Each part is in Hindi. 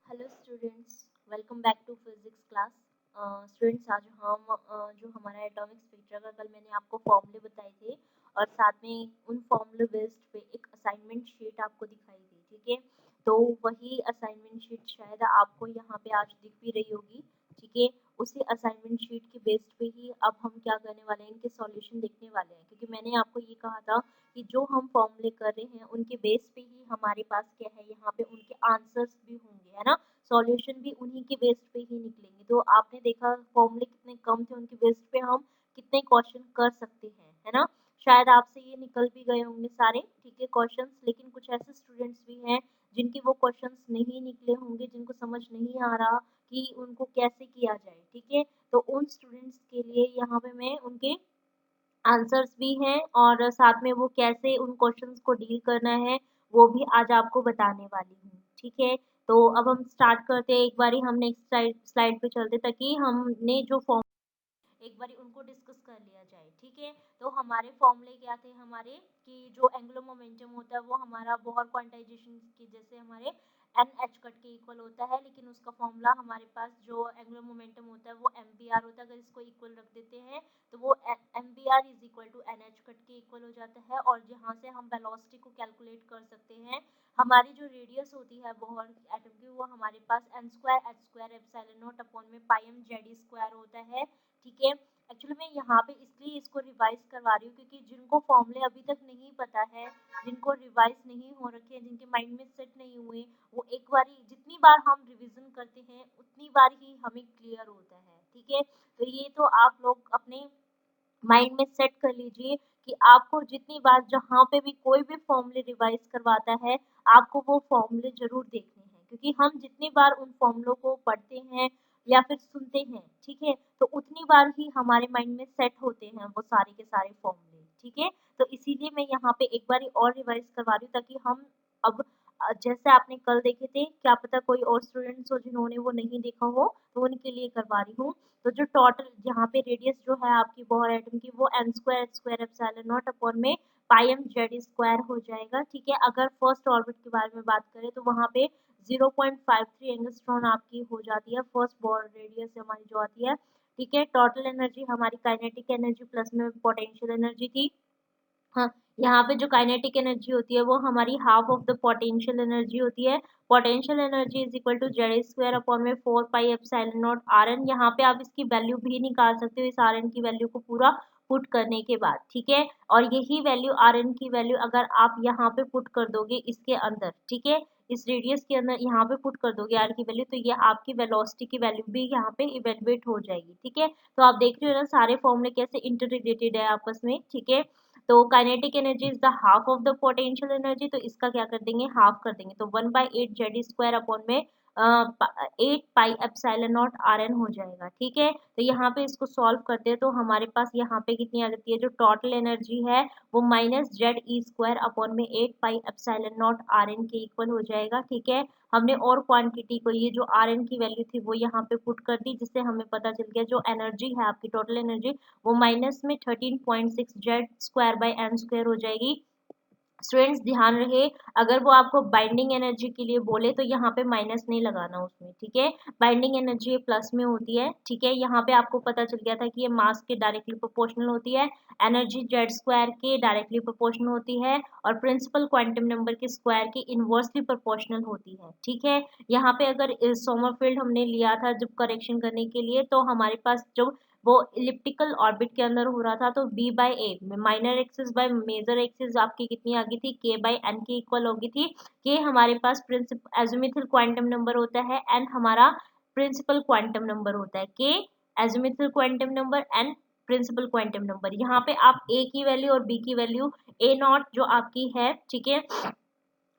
Hello students, welcome back to physics class. Students, आज हम जो हमारा एटॉमिक स्पेक्ट्रा का कल मैंने आपको फॉर्मूले बताए थे और साथ में उन फॉर्मूले बेस्ड पे एक असाइनमेंट शीट आपको दिखाई दी। ठीक है, तो वही असाइनमेंट शीट शायद आपको यहाँ पे आज दिख भी रही होगी। ठीक है, उसी असाइनमेंट शीट के बेस्ड पे ही अब हम क्या करने वाले हैं, इनके सॉल्यूशन देखने वाले हैं। क्योंकि मैंने आपको ये कहा था कि जो हम फॉर्मूले कर रहे हैं उनके बेस पे ही हमारे पास क्या है, यहाँ पे उनके आंसर्स भी होंगे, है ना। सॉल्यूशन भी उन्हीं के बेस पे ही निकलेंगे। तो आपने देखा फॉर्मूले कितने कम थे, उनके बेस पे हम कितने क्वेश्चन कर सकते हैं, है ना। शायद आपसे ये निकल भी गए होंगे सारे, ठीक है, क्वेश्चंस। लेकिन कुछ ऐसे स्टूडेंट्स भी हैं जिनके वो क्वेश्चंस नहीं निकले होंगे, जिनको समझ नहीं आ रहा कि उनको कैसे किया जाए। ठीक है, तो उन स्टूडेंट्स के लिए यहाँ पे मैं उनके आंसर्स भी हैं और साथ में वो कैसे उन क्वेश्चंस को डील करना है वो भी आज आपको बताने वाली हूँ। ठीक है, तो अब हम स्टार्ट करते हैं। एक बारी हम नेक्स्ट स्लाइड पे चलते ताकि हमने जो फॉर्म एक बारी उनको डिस्कस कर लिया जाए। ठीक है, तो हमारे फॉर्मूले क्या थे हमारे, कि जो एंगुलर मोमेंटम होता है वो हमारा बोहर क्वांटाइजेशन की जैसे हमारे एन एच कट के इक्वल होता है। लेकिन उसका फॉर्मूला हमारे पास जो एंगुलर मोमेंटम होता है वो एम बी आर होता है। अगर इसको इक्वल रख देते हैं तो वो M B R is equal to N H cut के इक्वल हो जाता है। और यहाँ से हम वेलोसिटी को कैलकुलेट कर सकते हैं। हमारी जो रेडियस होती है बोहर एटम की, वो हमारे पास N square H square epsilon naught upon में पाई एम जेड स्क्वायर होता है। ठीक है, एक्चुअली मैं यहाँ पे इसलिए इसको रिवाइज करवा रही हूँ क्योंकि जिनको फॉर्मूले अभी तक नहीं पता है, जिनको रिवाइज नहीं हो रखे हैं, जिनके माइंड में सेट नहीं हुए, वो एक बार जितनी बार हम रिवीजन करते हैं उतनी बार ही हमें क्लियर होता है। ठीक है, तो ये तो आप लोग अपने माइंड में सेट कर लीजिए कि आपको जितनी बार जहाँ पे भी कोई भी फॉर्मूले रिवाइज करवाता है, आपको वो फॉर्मूले जरूर देखने हैं। क्योंकि हम जितनी बार उन फॉर्मूलों को पढ़ते हैं या फिर सुनते हैं, ठीक है, तो उतनी बार ही हमारे माइंड में सेट होते हैं वो सारे के सारे फॉर्मूले। ठीक है, तो इसीलिए मैं यहाँ पे एक बार और रिवाइज करवा रही हूँ ताकि हम अब जैसे आपने कल देखे थे, क्या पता कोई और स्टूडेंट्स हो जिन्होंने वो नहीं देखा हो, तो उनके लिए करवा रही हूँ। तो जो टोटल यहाँ पे रेडियस जो है आपकी बोहर एटम की, वो N square H square epsilon naught upon में पाई एम जेड स्क्वायर हो जाएगा। ठीक है, अगर फर्स्ट ऑर्बिट के बारे में बात करें तो वहाँ पे 0.53 एंगस्ट्रॉन आपकी हो जाती है फर्स्ट बोहर रेडियस हमारी जो आती है। ठीक है, टोटल एनर्जी हमारी काइनेटिक एनर्जी प्लस में पोटेंशियल एनर्जी थी। हाँ, यहाँ पे जो काइनेटिक एनर्जी होती है वो हमारी half of the potential energy होती है। Potential energy is equal to Z square upon में 4 pi epsilon naught R N. यहाँ पे आप इसकी वैल्यू भी निकाल सकते हो इस आर एन की वैल्यू को पूरा पुट करने के बाद। ठीक है, और यही वैल्यू आर एन की वैल्यू अगर आप यहाँ पे पुट कर दोगे इसके अंदर, ठीक है, इस रेडियस के अंदर यहाँ पे पुट कर दोगे आर की वैल्यू, तो ये आपकी वेलोसिटी की वैल्यू भी यहाँ पे इवेलुएट हो जाएगी। ठीक है, तो आप देख रहे हो ना सारे फॉर्मूले कैसे इंटर रिलेटेड है आपस में। ठीक है, तो kinetic energy is the half of the potential energy, तो इसका क्या कर देंगे, हाफ कर देंगे, तो 1/8 जेड स्क्वायर अपॉन में 8 pi epsilon naught R N हो जाएगा। ठीक है, तो यहाँ पे इसको सॉल्व करते हैं तो हमारे पास यहाँ पे कितनी आ जाती है, जो टोटल एनर्जी है वो minus Z E square upon में 8 pi epsilon naught R N के इक्वल हो जाएगा। ठीक है, हमने और क्वांटिटी को, ये जो आर एन की वैल्यू थी वो यहाँ पे पुट कर दी, जिससे हमें पता चल गया जो एनर्जी है आपकी टोटल एनर्जी वो माइनस में 13.6 Z square by N square हो जाएगी। स्टूडेंट्स ध्यान रहे, अगर वो आपको बाइंडिंग एनर्जी के लिए बोले तो यहाँ पे माइनस नहीं लगाना उसमें। ठीक है, बाइंडिंग एनर्जी प्लस में होती है। ठीक है, यहाँ पे आपको पता चल गया था कि ये मास के डायरेक्टली प्रोपोर्शनल होती है, एनर्जी जेड स्क्वायर के डायरेक्टली प्रोपोर्शनल होती है और प्रिंसिपल क्वांटम नंबर के स्क्वायर के इनवर्सली प्रोपोर्शनल होती है। ठीक है, यहाँ पे अगर सोमरफील्ड हमने लिया था जब करेक्शन करने के लिए, तो हमारे पास जो वो इलिप्टिकल ऑर्बिट के अंदर हो रहा था, तो b by A minor axis by major axis आपकी कितनी आ गई थी, k बाई एन के इक्वल हो गई थी। k हमारे पास प्रिंसिपल एजिमुथल क्वांटम नंबर होता है, n हमारा प्रिंसिपल क्वांटम नंबर होता है। k azimuthal quantum number, n principal quantum number. यहाँ पे आप a की वैल्यू और b की वैल्यू a नॉट जो आपकी है, ठीक है,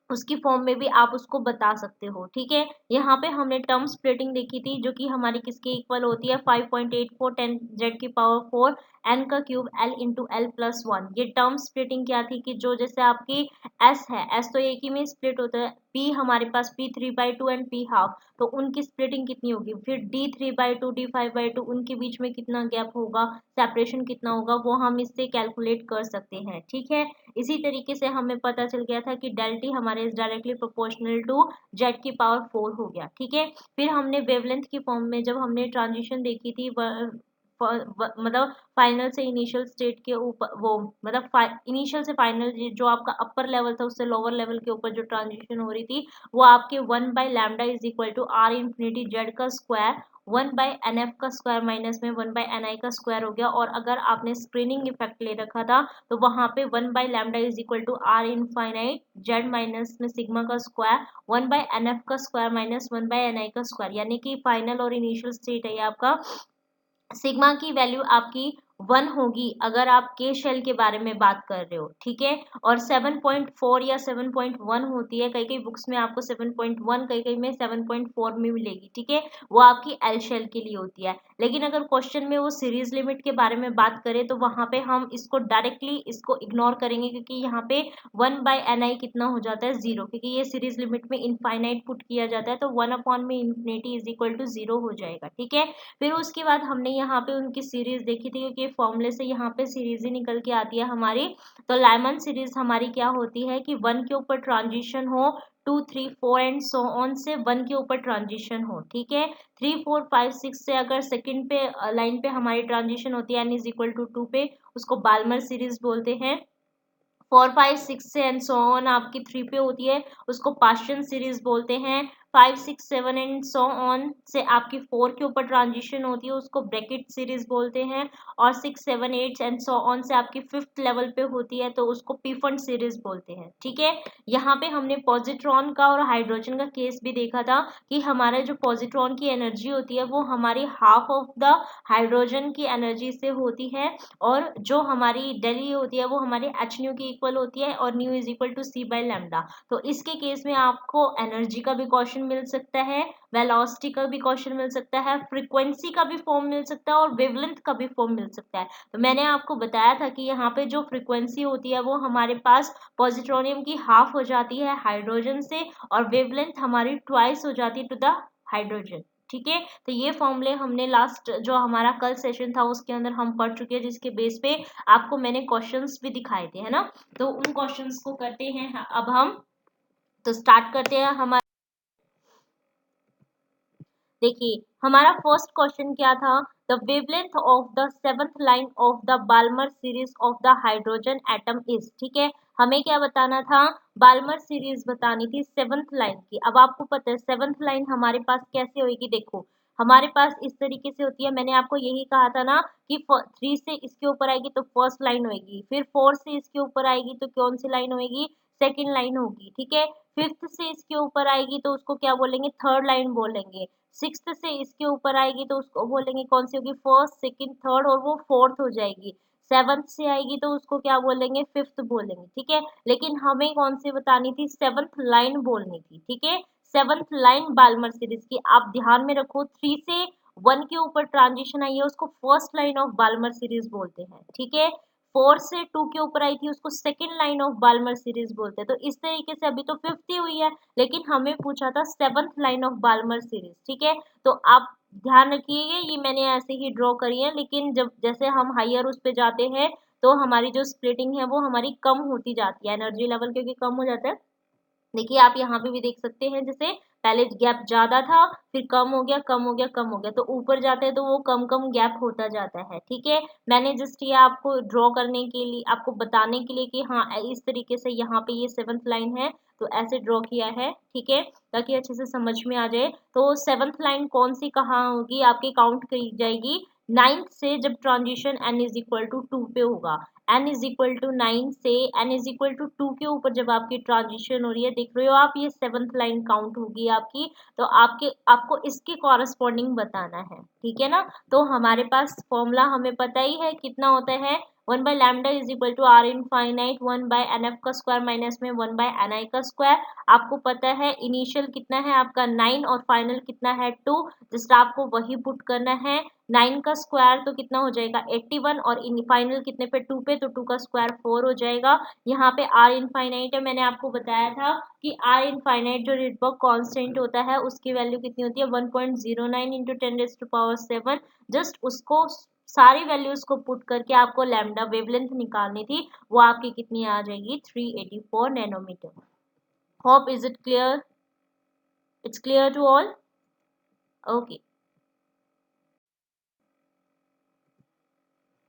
उसकी फॉर्म में भी आप उसको बता सकते हो। ठीक है, यहाँ पे हमने टर्म स्प्लिटिंग देखी थी जो कि हमारी किसके इक्वल होती है, 5.84 10 जेड की पावर 4 एन का cube L into L plus 1। ये टर्म स्प्लिटिंग क्या थी कि जो जैसे आपकी एस है, एस तो एक ही में स्प्लिट होता है, P हमारे पास P3/2 एंड P हाफ, तो उनकी स्प्लिटिंग कितनी होगी। फिर D3/2 D5/2 उनके बीच में कितना गैप होगा, सेपरेशन कितना होगा, वो हम इससे कैलकुलेट कर सकते हैं। ठीक है, इसी तरीके से हमें पता चल गया था कि डेल टी हमारे is directly proportional to Z की पावर 4 हो गया। ठीक है, फिर हमने वेवलेंथ की फॉर्म में जब हमने ट्रांजिशन देखी थी मतलब फाइनल से इनिशियल स्टेट के ऊपर, वो मतलब इनिशियल से फाइनल जो आपका अपर लेवल था उससे लोअर लेवल के ऊपर जो ट्रांजिशन हो रही थी, वो आपके 1/λ is equal to R infinity Z का स्क्वायर 1/nf का स्क्वायर माइनस में 1/ni का स्क्वायर हो गया। और अगर आपने स्क्रीनिंग इफेक्ट ले रखा था तो वहां पे 1/λ is equal to R infinite Z minus में सिग्मा का स्क्वायर 1/nf का स्क्वायर माइनस 1/ni का स्क्वायर, यानी कि फाइनल और इनिशियल स्टेट है ये आपका। सिग्मा की वैल्यू आपकी 1 होगी अगर आप के शेल के बारे में बात कर रहे हो। ठीक है, और 7.4 या 7.1 होती है, कई कई बुक्स में आपको 7.1, कई में 7.4 में मिलेगी। ठीक है, वो आपकी एल शेल के लिए होती है। लेकिन अगर क्वेश्चन में वो सीरीज लिमिट के बारे में बात करें तो वहां पे हम इसको डायरेक्टली इसको इग्नोर करेंगे, क्योंकि यहाँ पे 1/ni कितना हो जाता है 0, क्योंकि ये सीरीज लिमिट में इनफाइनाइट पुट किया जाता है, तो 1 में इन्फिनिटी इज इक्वल टू 0 हो जाएगा। ठीक है, फिर उसके बाद हमने यहाँ पे उनकी सीरीज देखी थी, क्योंकि फॉर्मूले से यहाँ पे सीरीज ही निकल के आती है हमारी। तो लाइमन सीरीज हमारी क्या होती है कि 1 के ऊपर ट्रांजिशन हो, 2 3 4 एंड सो ऑन से 1 के ऊपर ट्रांजिशन हो। ठीक है, 3 4 5 6 से अगर सेकंड पे लाइन पे हमारी ट्रांजिशन होती है n इज इक्वल टू 2 पे, उसको बाल्मर सीरीज बोलते हैं। 4 5 6 से एंड सो ऑन आपकी 3 पे होती है, उसको पास्शियन सीरीज बोलते हैं। 5 6 7 एंड सो ऑन से आपकी 4 के ऊपर ट्रांजिशन होती है, उसको ब्रैकेट सीरीज बोलते हैं। और 6 7 8 एंड सो ऑन से आपकी 5th लेवल पे होती है, तो उसको पीफंड सीरीज बोलते हैं। ठीक है, यहाँ पे हमने पॉजिट्रॉन का और हाइड्रोजन का केस भी देखा था कि हमारा जो पॉजिट्रॉन की एनर्जी होती है वो हमारी हाफ ऑफ द हाइड्रोजन की एनर्जी से होती है, और जो हमारी डेली होती है वो हमारे एच न्यू की इक्वल होती है, और new is equal to C/λ। तो इसके केस में आपको एनर्जी का भी क्वेश्चन मिल सकता है, वेलोसिटी का भी क्वेश्चन मिल सकता है, फ्रीक्वेंसी का भी फॉर्म मिल सकता है, और वेवलेंथ का भी फॉर्म मिल सकता है। तो मैंने आपको बताया था कि यहाँ पे जो फ्रीक्वेंसी होती है वो हमारे पास पॉजिट्रोनियम की हाफ हो जाती है हाइड्रोजन से, और वेवलेंथ हमारी ट्वाइस हो जाती है टू द हाइड्रोजन। ठीक है, तो ये फॉर्मूले हमने लास्ट जो हमारा कल सेशन था उसके अंदर हम पढ़ चुके हैं, जिसके बेस पे आपको मैंने क्वेश्चंस भी दिखाए थे, है ना। तो उन क्वेश्चंस को करते हैं अब हम। तो स्टार्ट करते हैं हमारा। देखिए हमारा फर्स्ट क्वेश्चन क्या था, the wavelength of the 7th line of the Balmer series of the hydrogen atom is. ठीक है, हमें क्या बताना था, बाल्मर सीरीज बतानी थी 7th लाइन की। अब आपको पता है 7th लाइन हमारे पास कैसे होगी, देखो हमारे पास इस तरीके से होती है। मैंने आपको यही कहा था ना कि 3 से इसके ऊपर आएगी तो फर्स्ट लाइन होगी, फिर 4 से इसके ऊपर आएगी तो कौन सी लाइन होगी, सेकेंड लाइन होगी। ठीक है, 5th से इसके ऊपर आएगी तो उसको क्या बोलेंगे, थर्ड लाइन बोलेंगे। 6th से इसके ऊपर आएगी तो उसको बोलेंगे कौन सी होगी, फर्स्ट सेकंड थर्ड, और वो 4th हो जाएगी। 7th से आएगी तो उसको क्या बोलेंगे, 5th बोलेंगे। ठीक है, लेकिन हमें कौन सी बतानी थी, 7th लाइन बोलनी थी। ठीक है, 7th लाइन बाल्मर सीरीज की आप ध्यान में रखो, 3 से 1 के ऊपर ट्रांजिशन आई है उसको first line of Balmer series बोलते हैं। ठीक है, 4 से 2 के ऊपर आई थी उसको second line of Balmer series बोलते हैं। तो इस तरीके से अभी तो 5th ही हुई है, लेकिन हमें पूछा था 7th line of Balmer series. ठीक है, तो आप ध्यान रखिएगा, ये मैंने ऐसे ही ड्रॉ करी है, लेकिन जब जैसे हम हायर उस पे जाते हैं तो हमारी जो स्प्लिटिंग है वो हमारी कम होती जाती है, एनर्जी लेवल क्योंकि कम हो जाता है। देखिए आप यहाँ पे भी देख सकते हैं, जैसे पहले गैप ज्यादा था, फिर कम हो गया कम हो गया कम हो गया, तो ऊपर जाते हैं तो वो कम कम गैप होता जाता है। ठीक है, मैंने जस्ट ये आपको ड्रॉ करने के लिए, आपको बताने के लिए कि हाँ इस तरीके से यहाँ पे ये 7th लाइन है तो ऐसे ड्रॉ किया है। ठीक है, ताकि अच्छे से समझ में आ जाए। तो 7th लाइन कौन सी कहाँ होगी, आपकी काउंट करी जाएगी 9th से, जब transition n is equal to 2 पे होगा। n इज इक्वल टू 9 से n इज इक्वल टू 2 के ऊपर जब आपकी ट्रांजिशन हो रही है, देख रहे हो आप, ये 7th लाइन काउंट होगी आपकी। तो आपको इसके कॉरस्पॉन्डिंग बताना है। ठीक है ना, तो हमारे पास फॉर्मूला हमें पता ही है कितना होता है, 1 by lambda is equal to R infinite 1 by n f का स्क्वायर माइनस में 1 बाय एन आई का स्क्वायर। आपको पता है इनिशियल कितना है आपका 9 और फाइनल कितना है 2, जस्ट आपको वही पुट करना है। 9 का स्क्वायर तो कितना हो जाएगा 81 और फाइनल कितने पे 2 पे, तो 2 का स्क्वायर 4 हो जाएगा। यहाँ पे आर इनफाइनाइट है, मैंने आपको बताया था कि आर इनफाइनाइट जो रिडबर्ग कांस्टेंट होता है उसकी वैल्यू कितनी होती है 1.09 इंटू 10⁻⁷। जस्ट उसको सारी वैल्यूज को पुट करके आपको लैम्डा वेवलेंथ निकालनी थी, वो आपकी कितनी आ जाएगी 384 nanometre. Hope is it clear? It's clear to all? Okay,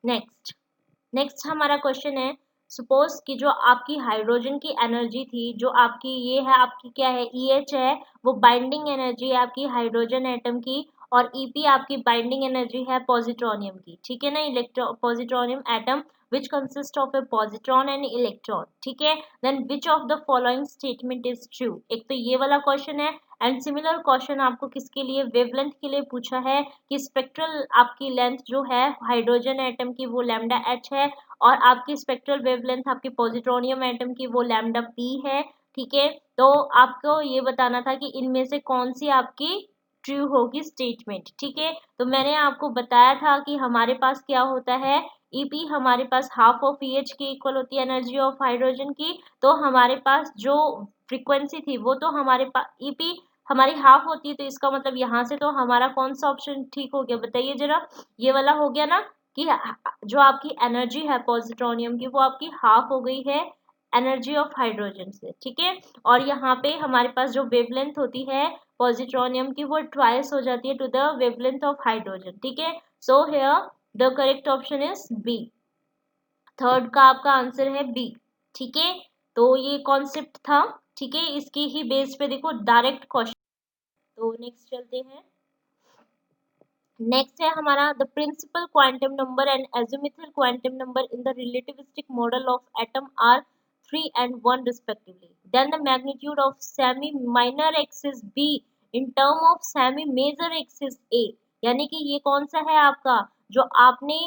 next हमारा क्वेश्चन है, सपोज कि जो आपकी हाइड्रोजन की एनर्जी थी, जो आपकी ये है आपकी क्या है EH है, वो बाइंडिंग एनर्जी है आपकी हाइड्रोजन एटम की, और EP आपकी बाइंडिंग एनर्जी है पॉजिट्रॉनियम की, ठीक है ना, पॉजिट्रॉनियम atom which consists of a positron and electron, ठीक है। then which of the following statement is true, एक तो ये वाला क्वेश्चन है। एंड सिमिलर क्वेश्चन आपको किसके लिए वेवलेंथ के लिए पूछा है कि स्पेक्ट्रल आपकी लेंथ जो है हाइड्रोजन एटम की वो लैम्डा h है, और आपकी स्पेक्ट्रल वेवलेंथ आपकी पॉजिट्रोनियम एटम की वो लैम्डा p है, ठीक है। तो आपको ये बताना था कि इनमें से कौन सी आपकी ट्रू होगी स्टेटमेंट, ठीक है। तो मैंने आपको बताया था कि हमारे पास क्या होता है, EP हमारे पास हाफ ऑफ EH के इक्वल होती है एनर्जी ऑफ हाइड्रोजन की, तो हमारे पास जो फ्रीक्वेंसी थी वो तो हमारे पास EP हमारी हाफ होती है, तो इसका मतलब यहाँ से तो हमारा कौन सा ऑप्शन ठीक हो गया बताइए जरा, ये वाला हो गया ना, कि जो आपकी एनर्जी है पॉजिट्रोनियम की वो आपकी हाफ हो गई है एनर्जी ऑफ हाइड्रोजन से, ठीक है। और यहाँ पे हमारे पास जो वेवलेंथ होती है पॉजिट्रोनियम की वो ट्वाइस हो जाती है to the wavelength of hydrogen, ठीक है। So here the correct option is B, third का आपका आंसर है बी, ठीक है। तो ये कॉन्सेप्ट था, ठीक है, इसकी ही बेस पे देखो डायरेक्ट क्वेश्चन। तो नेक्स्ट चलते हैं, नेक्स्ट है हमारा the principal quantum number and azimuthal quantum number in the relativistic model of atom are 3 and 1 respectively. Then the magnitude of semi minor axis B in term of semi major axis A. यानी कि ये कौन सा है आपका जो आपने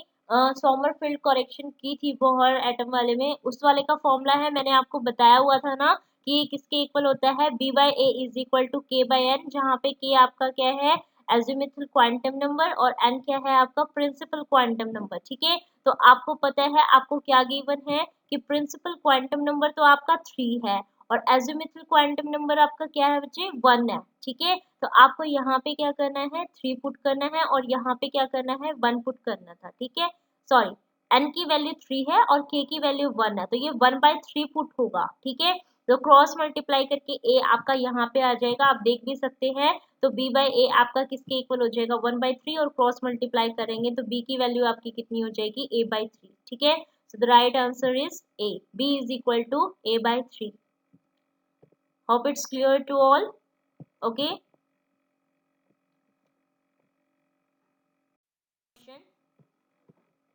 सोमरफेल्ड करेक्शन की थी बोहर एटम वाले में, उस वाले का फॉर्मूला है, मैंने आपको बताया हुआ था ना कि ये किसके इक्वल होता है B/A is equal to K/N, जहाँ पे K आपका क्या है एजिमुथल क्वांटम नंबर और n क्या है आपका प्रिंसिपल क्वांटम नंबर, ठीक है। तो आपको पता है आपको क्या गिवन है कि प्रिंसिपल क्वांटम नंबर तो आपका 3 है और एजिमुथल क्वांटम नंबर आपका क्या है बच्चे 1 है, ठीक है। तो आपको यहाँ पे क्या करना है 3 पुट करना है और यहाँ पे क्या करना है 1 पुट करना था, ठीक है। सॉरी, n की वैल्यू 3 है और k की वैल्यू 1 है, तो ये 1/3 पुट होगा, ठीक है। तो क्रॉस मल्टीप्लाई करके a आपका यहाँ पे आ जाएगा, आप देख भी सकते हैं। तो B/A आपका किसके इक्वल हो जाएगा 1/3, और क्रॉस मल्टीप्लाई करेंगे तो B की वैल्यू आपकी कितनी हो जाएगी A/3, ठीक है। So the right answer is A, B is equal to A/3। Hope it's clear to all, okay.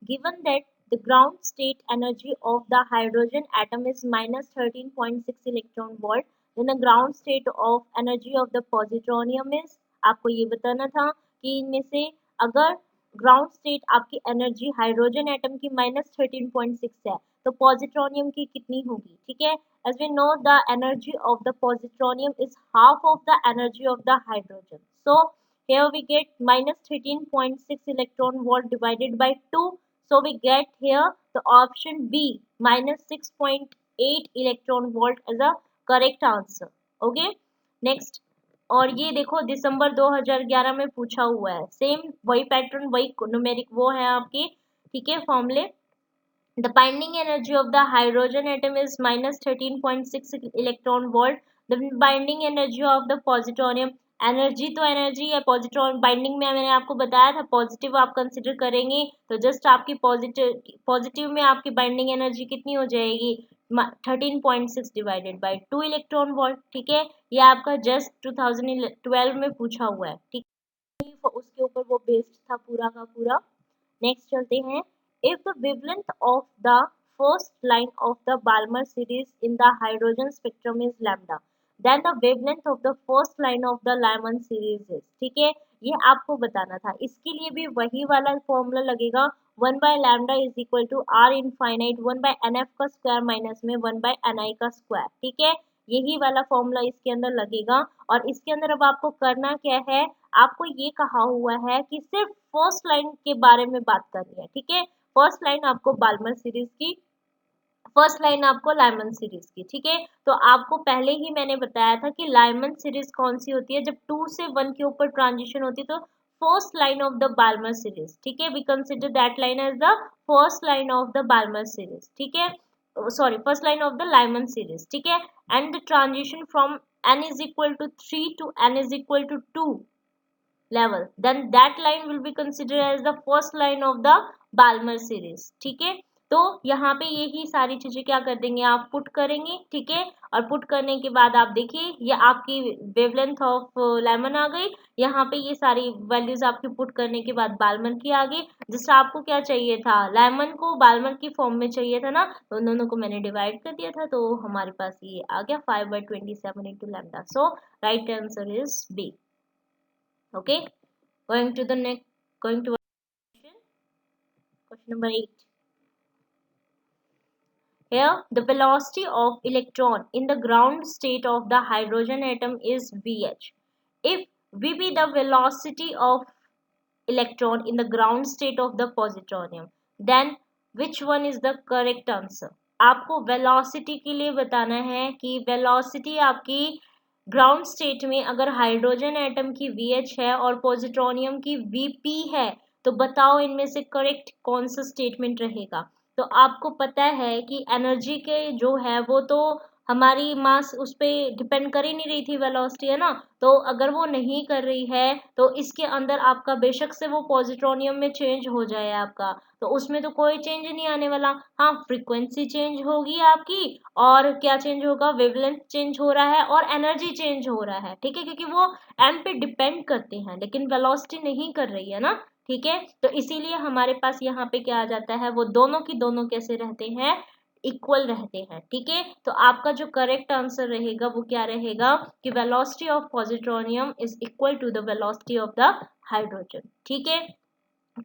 Given that the ground state energy of the hydrogen atom is minus 13.6 electron volt, then the ground state of energy of the positronium is, आपको ये बताना था कि इनमें से अगर ग्राउंड स्टेट आपकी एनर्जी हाइड्रोजन एटम की -13.6 है तो पॉजिट्रोनियम की कितनी होगी, ठीक है। As we know the energy of the positronium is half of the energy of the hydrogen, so here we get minus 13.6 electron volt divided by 2. So we get here the option B minus 6.8 electron volt as a correct answer. Okay, next. और ये देखो दिसंबर 2011 में पूछा हुआ है, सेम वही पैटर्न वही न्यूमेरिक वो है आपके, ठीक है फॉर्मूले। The binding energy of the hydrogen atom is minus 13.6 electron volt. The binding energy of the positronium, energy तो एनर्जी है, पॉजिटिव बाइंडिंग में मैंने आपको बताया था पॉजिटिव आप कंसिडर करेंगे तो जस्ट आपकी पॉजिटिव में आपकी बाइंडिंग एनर्जी कितनी हो जाएगी 13.6 डिवाइडेड बाय 2 इलेक्ट्रॉन वोल्ट, ठीक है। ये आपका जस्ट 2012 में पूछा हुआ है, ठीक है, उसके ऊपर वो बेस्ड था पूरा का पूरा। नेक्स्ट चलते हैं, if the wavelength of the first line of the Balmer series in the hydrogen spectrum is lambda, then the wavelength of the first line of the Lyman series is, ठीक है। ये आपको बताना था, इसके लिए भी वही वाला फॉर्मूला लगेगा, 1/λ is equal to R infinite 1/nf का स्क्वायर माइनस में 1/ni का स्क्वायर। ठीक है, यही वाला फॉर्मूला इसके अंदर लगेगा। और इसके अंदर अब आपको करना क्या है, आपको ये कहा हुआ है कि सिर्फ फर्स्ट लाइन के बारे में बात करनी है। ठीक है, फर्स्ट लाइन आपको बाल्मर सीरीज की, फर्स्ट लाइन आपको लाइमन सीरीज की। ठीक है, तो आपको पहले ही मैंने बताया था कि लाइमन सीरीज कौन सी होती है, जब 2 से 1 के ऊपर ट्रांजिशन होती है तो first line of the Balmer series. ठीक है, we consider that line as the first line of the Balmer series. ठीक है, sorry, first line of the Lyman series. ठीक है, and the transition from n is equal to 3 to n is equal to 2 level, then that line will be considered as the first line of the Balmer series. ठीक है, तो यहाँ पे यही सारी चीजें क्या कर देंगे, आप पुट करेंगे। ठीक है, और पुट करने के बाद आप देखिए ये आपकी वेवलेंथ ऑफ लेमन आ गई। यहाँ पे ये सारी वैल्यूज आपकी पुट करने के बाद बाल्मर की आ गई। जिससे आपको क्या चाहिए था, लेमन को बाल्मर की फॉर्म में चाहिए था ना, तो उन दोनों को मैंने डिवाइड कर दिया था, तो हमारे पास ये आ गया 5/27 into lambda. So right answer is B. Okay, going to the next, going to question number 8. Here, the velocity of electron in the ground state of the hydrogen atom is Vh. If V be the velocity of electron in the ground state of the positonium, then which one is the correct answer? आपको velocity के लिए बताना है कि velocity आपकी ग्राउंड स्टेट में अगर हाइड्रोजन एटम की VH है और पॉजिट्रोनियम की VP है, तो बताओ इनमें से करेक्ट कौन सा स्टेटमेंट रहेगा। तो आपको पता है कि एनर्जी के जो है वो तो हमारी मास उस पर डिपेंड कर ही नहीं रही थी, वेलोसिटी है ना, तो अगर वो नहीं कर रही है तो इसके अंदर आपका बेशक से वो पॉजिट्रोनियम में चेंज हो जाए आपका, तो उसमें तो कोई चेंज नहीं आने वाला। हाँ, फ्रीक्वेंसी चेंज होगी आपकी, और क्या चेंज होगा, वेवलेंथ चेंज हो रहा है और एनर्जी चेंज हो रहा है। ठीक है, क्योंकि वो एम पे डिपेंड करते हैं लेकिन वेलोसिटी नहीं कर रही है ना। ठीक है, तो इसीलिए हमारे पास यहाँ पे क्या आ जाता है, वो दोनों की दोनों कैसे रहते हैं, इक्वल रहते हैं। ठीक है, तो आपका जो करेक्ट आंसर रहेगा वो क्या रहेगा कि velocity of positronium is equal to the velocity of the hydrogen. ठीक है,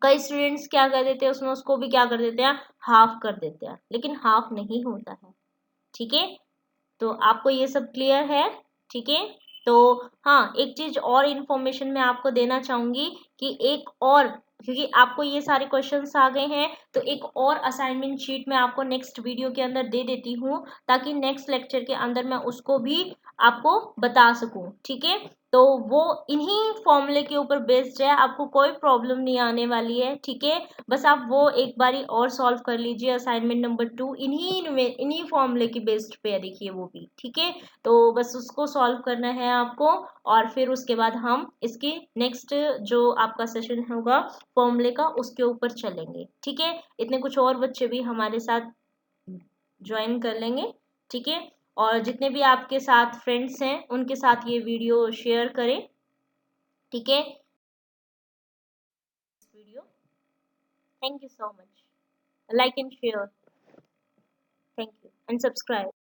कई स्टूडेंट्स क्या कर देते हैं, उसमें उसको भी क्या कर देते हैं, हाफ कर देते हैं, लेकिन हाफ नहीं होता है। ठीक है, तो आपको ये सब क्लियर है। ठीक है, तो हाँ, एक चीज और इन्फॉर्मेशन मैं आपको देना चाहूंगी कि एक और, क्योंकि आपको ये सारे क्वेश्चंस आ गए हैं, तो एक और असाइनमेंट शीट मैं आपको नेक्स्ट वीडियो के अंदर दे देती हूँ, ताकि नेक्स्ट लेक्चर के अंदर मैं उसको भी आपको बता सकूं। ठीक है, तो वो इन्हीं फॉर्मूले के ऊपर बेस्ड है, आपको कोई प्रॉब्लम नहीं आने वाली है। ठीक है, बस आप वो एक बारी और सॉल्व कर लीजिए, असाइनमेंट नंबर 2 इन्हीं फॉर्मूले की बेस्ड पे है, देखिए वो भी। ठीक है, तो बस उसको सॉल्व करना है आपको, और फिर उसके बाद हम इसके नेक्स्ट जो आपका सेशन होगा फॉर्मूले का उसके ऊपर चलेंगे। ठीक है, इतने कुछ और बच्चे भी हमारे साथ ज्वाइन कर लेंगे। ठीक है, और जितने भी आपके साथ फ्रेंड्स हैं उनके साथ ये वीडियो शेयर करें। ठीक है, video, thank you so much, like and share, thank you and subscribe.